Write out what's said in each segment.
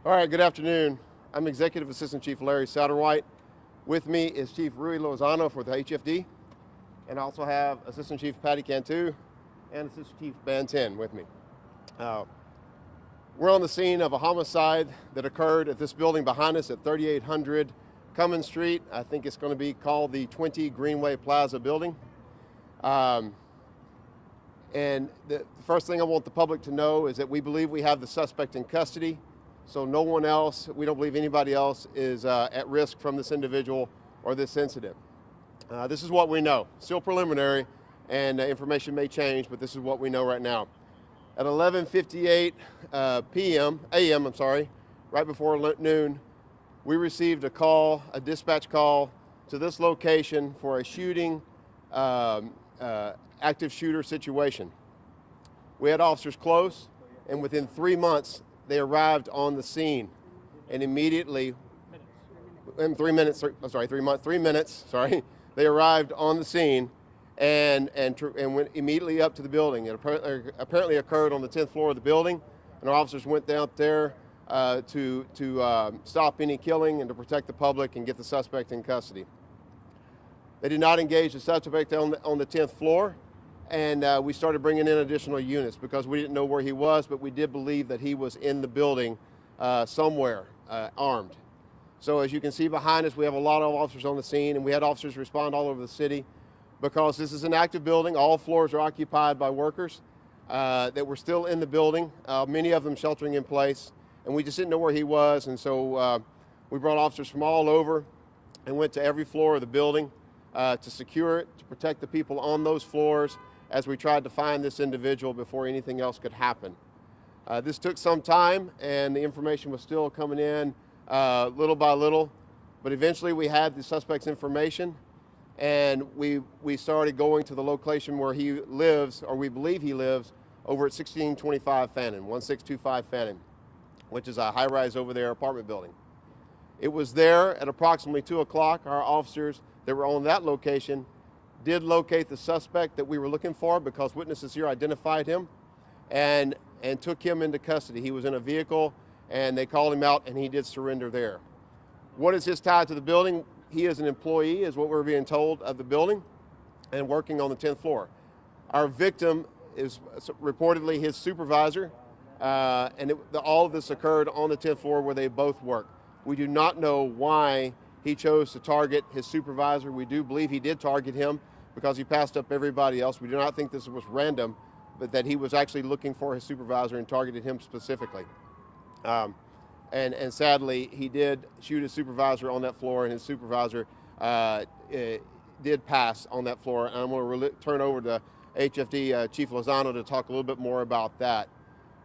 All right, good afternoon. I'm Executive Assistant Chief Larry Satterwhite. With me is Chief Rui Lozano for the HFD, and I also have Assistant Chief Patty Cantu and Assistant Chief Bantin with me. We're on the scene of a homicide that occurred at this building behind us at 3800 Cummins Street. I think it's going to be called the 20 Greenway Plaza building. And the first thing I want the public to know is that we believe we have the suspect in custody. So no one else, we don't believe anybody else is at risk from this individual or this incident. This is what we know. Still preliminary, and information may change, but this is what we know right now. At 11:58 a.m., right before noon, we received a dispatch call to this location for a shooting, active shooter situation. We had officers close, and within 3 months, they arrived on the scene, and immediately, in 3 minutes, they arrived on the scene and went immediately up to the building. It apparently occurred on the 10th floor of the building, and our officers went down there to stop any killing and to protect the public and get the suspect in custody. They did not engage the suspect on the 10th floor, and we started bringing in additional units because we didn't know where he was, but we did believe that he was in the building somewhere, armed. So as you can see behind us, we have a lot of officers on the scene, and we had officers respond all over the city because this is an active building. All floors are occupied by workers that were still in the building, many of them sheltering in place, and we just didn't know where he was, and so we brought officers from all over and went to every floor of the building to secure it, to protect the people on those floors as we tried to find this individual before anything else could happen. This took some time, and the information was still coming in little by little, but eventually we had the suspect's information, and we started going to the location where he lives, or we believe he lives, over at 1625 Fannin, 1625 Fannin, which is a high-rise over there apartment building. It was there at approximately 2 o'clock. Our officers that were on that location did locate the suspect that we were looking for because witnesses here identified him and took him into custody. He was in a vehicle, and they called him out, and he did surrender there. What is his tie to the building? He is an employee, is what we're being told, of the building and working on the 10th floor. Our victim is reportedly his supervisor, and all of this occurred on the 10th floor where they both work. We do not know why he chose to target his supervisor. We do believe he did target him because he passed up everybody else. We do not think this was random, but that he was actually looking for his supervisor and targeted him specifically. And sadly, he did shoot his supervisor on that floor, and his supervisor did pass on that floor. And I'm going to turn over to HFD Chief Lozano to talk a little bit more about that.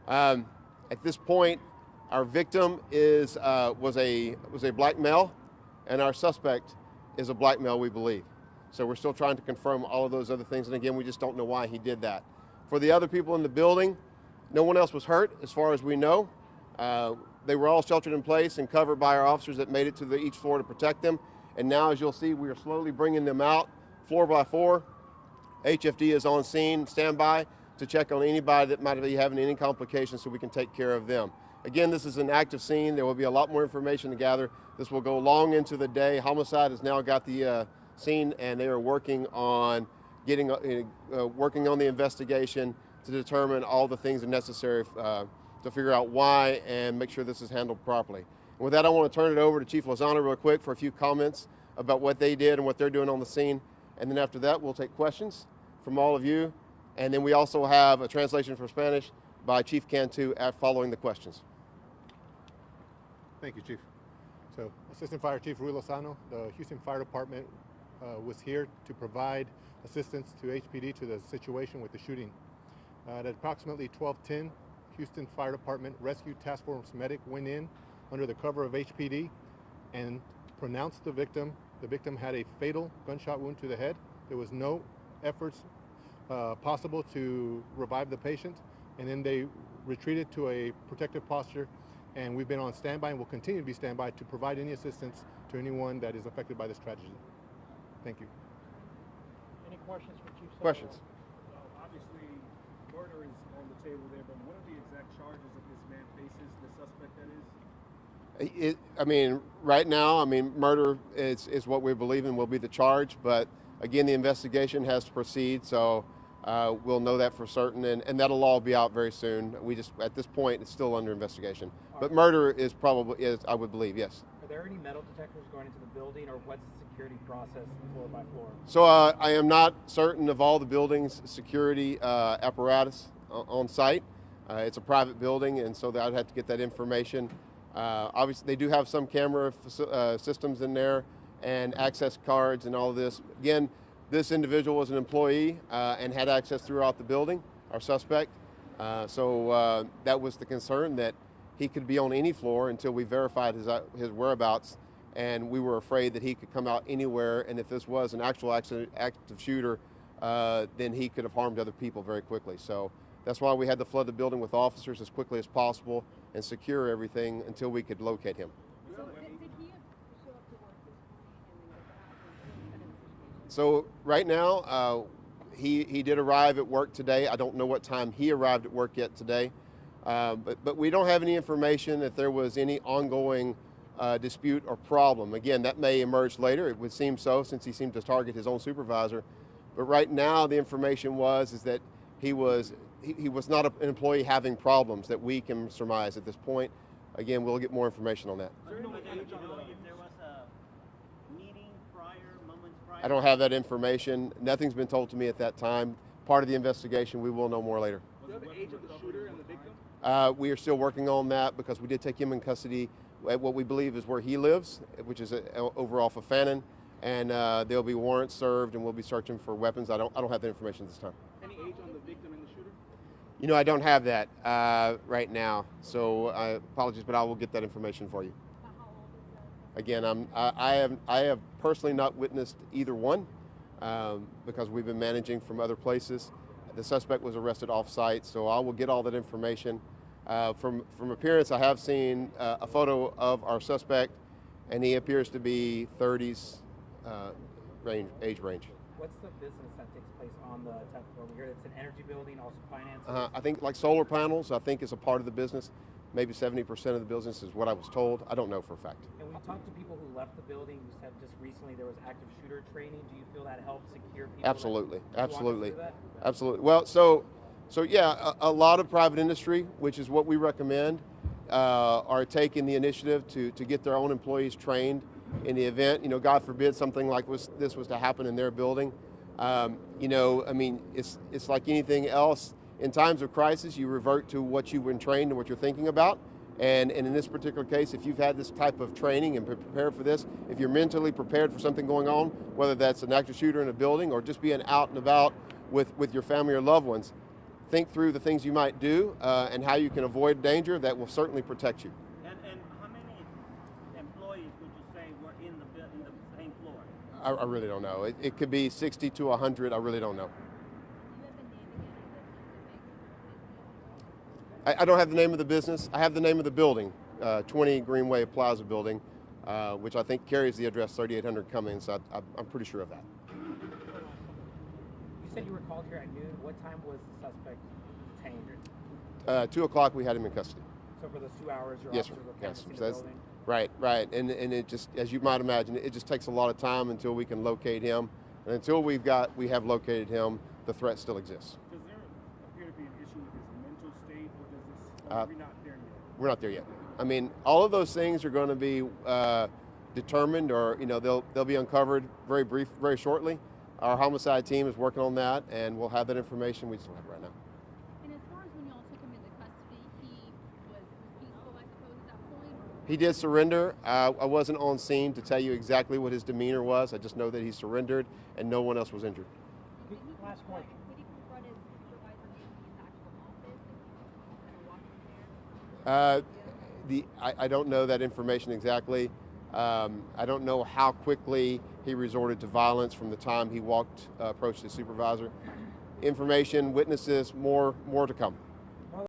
At this point, our victim was a black male, and our suspect is a black male, we believe. So we're still trying to confirm all of those other things, and again, we just don't know why he did that. For the other people in the building, no one else was hurt as far as we know. They were all sheltered in place and covered by our officers that made it to each floor to protect them. And now, as you'll see, we are slowly bringing them out floor by floor. HFD is on scene, standby to check on anybody that might be having any complications so we can take care of them. Again, this is an active scene. There will be a lot more information to gather. This will go long into the day. Homicide has now got the scene, and they are working on working on the investigation to determine all the things that are necessary to figure out why and make sure this is handled properly. And with that, I want to turn it over to Chief Lozano real quick for a few comments about what they did and what they're doing on the scene. And then after that, we'll take questions from all of you. And then we also have a translation for Spanish by Chief Cantu following the questions. Thank you, Chief. So, Assistant Fire Chief Rui Lozano, the Houston Fire Department was here to provide assistance to HPD to the situation with the shooting. At approximately 12:10, Houston Fire Department Rescue Task Force medic went in under the cover of HPD and pronounced the victim. The victim had a fatal gunshot wound to the head. There was no efforts possible to revive the patient, and then they retreated to a protective posture, and we've been on standby and will continue to be standby to provide any assistance to anyone that is affected by this tragedy. Thank you. Any questions for Chief? Questions? Obviously, murder is on the table there, but what are the exact charges that this man faces, the suspect that is? I mean, right now, I mean, murder is what we believe in will be the charge, but again, the investigation has to proceed, so we'll know that for certain, and that'll all be out very soon. We just, at this point, it's still under investigation. But murder is probably, I would believe, yes. Are there any metal detectors going into the building, or what's the security process floor by floor? So I am not certain of all the building's security apparatus on site. It's a private building, and so I'd have to get that information. Obviously, they do have some camera systems in there and access cards and all of this. Again, this individual was an employee and had access throughout the building, our suspect. So that was the concern, that he could be on any floor until we verified his whereabouts, and we were afraid that he could come out anywhere, and if this was an actual active shooter, then he could have harmed other people very quickly. So that's why we had to flood the building with officers as quickly as possible and secure everything until we could locate him. So did he show up to work this morning and then get So right now, he did arrive at work today. I don't know what time he arrived at work yet today, but we don't have any information if there was any ongoing dispute or problem. Again, that may emerge later. It would seem so, since he seemed to target his own supervisor. But right now, the information is that he was not an employee having problems that we can surmise at this point. Again, we'll get more information on that. If there was a meeting prior, moments prior? I don't have that information. Nothing's been told to me at that time. Part of the investigation, we will know more later. Do you know the age of the shooter and the victim? We are still working on that because we did take him in custody at what we believe is where he lives, which is over off of Fannin, and there'll be warrants served, and we'll be searching for weapons. I don't have that information at this time. Any age on the victim and the shooter? You know, I don't have that right now, so apologies, but I will get that information for you. How old is that? Again, I have personally not witnessed either one because we've been managing from other places. The suspect was arrested off-site, so I will get all that information. From appearance, I have seen a photo of our suspect, and he appears to be 30s age range. What's the business that takes place on the 10th floor? We heard it's an energy building, also finance. I think like solar panels, I think is a part of the business. Maybe 70% of the business is what I was told. I don't know for a fact. And when you talk to people who left the building, you said just recently there was active shooter training. Do you feel that helped secure people? Absolutely, Can you walk us absolutely, through that? absolutely. Well, so yeah, a lot of private industry, which is what we recommend, are taking the initiative to get their own employees trained in the event, you know, God forbid something like this was to happen in their building. You know, I mean, it's like anything else. In times of crisis, you revert to what you've been trained and what you're thinking about. And in this particular case, if you've had this type of training and prepared for this, if you're mentally prepared for something going on, whether that's an active shooter in a building or just being out and about with your family or loved ones, think through the things you might do and how you can avoid danger. That will certainly protect you. And how many employees would you say were in the same floor? I really don't know. It could be 60 to 100. I really don't know. I don't have the name of the business. I have the name of the building, 20 Greenway Plaza building, which I think carries the address 3800 Cummings. So I'm pretty sure of that. You said you were called here at noon. What time was the suspect detained? 2 o'clock, we had him in custody. So for those 2 hours, your Yes, sir. officers were Yes, canvassing sir. the That's- building? Right. And it just, as you might imagine, it just takes a lot of time until we can locate him. And until we have located him, the threat still exists. Does there appear to be an issue with his mental state, or does this? Are we not there yet? We're not there yet. I mean, all of those things are going to be determined, or they'll be uncovered very shortly. Our homicide team is working on that, and we'll have that information. We just don't have it right now. And as far as when y'all took him into custody, he was peaceful, I suppose, at that point? He did surrender. I wasn't on scene to tell you exactly what his demeanor was. I just know that he surrendered, and no one else was injured. Did he Last confront- question. Did he confront his supervisor in his actual office and kind of walk him there? I don't know that information exactly. I don't know how quickly he resorted to violence from the time he approached his supervisor. Information, witnesses, more to come.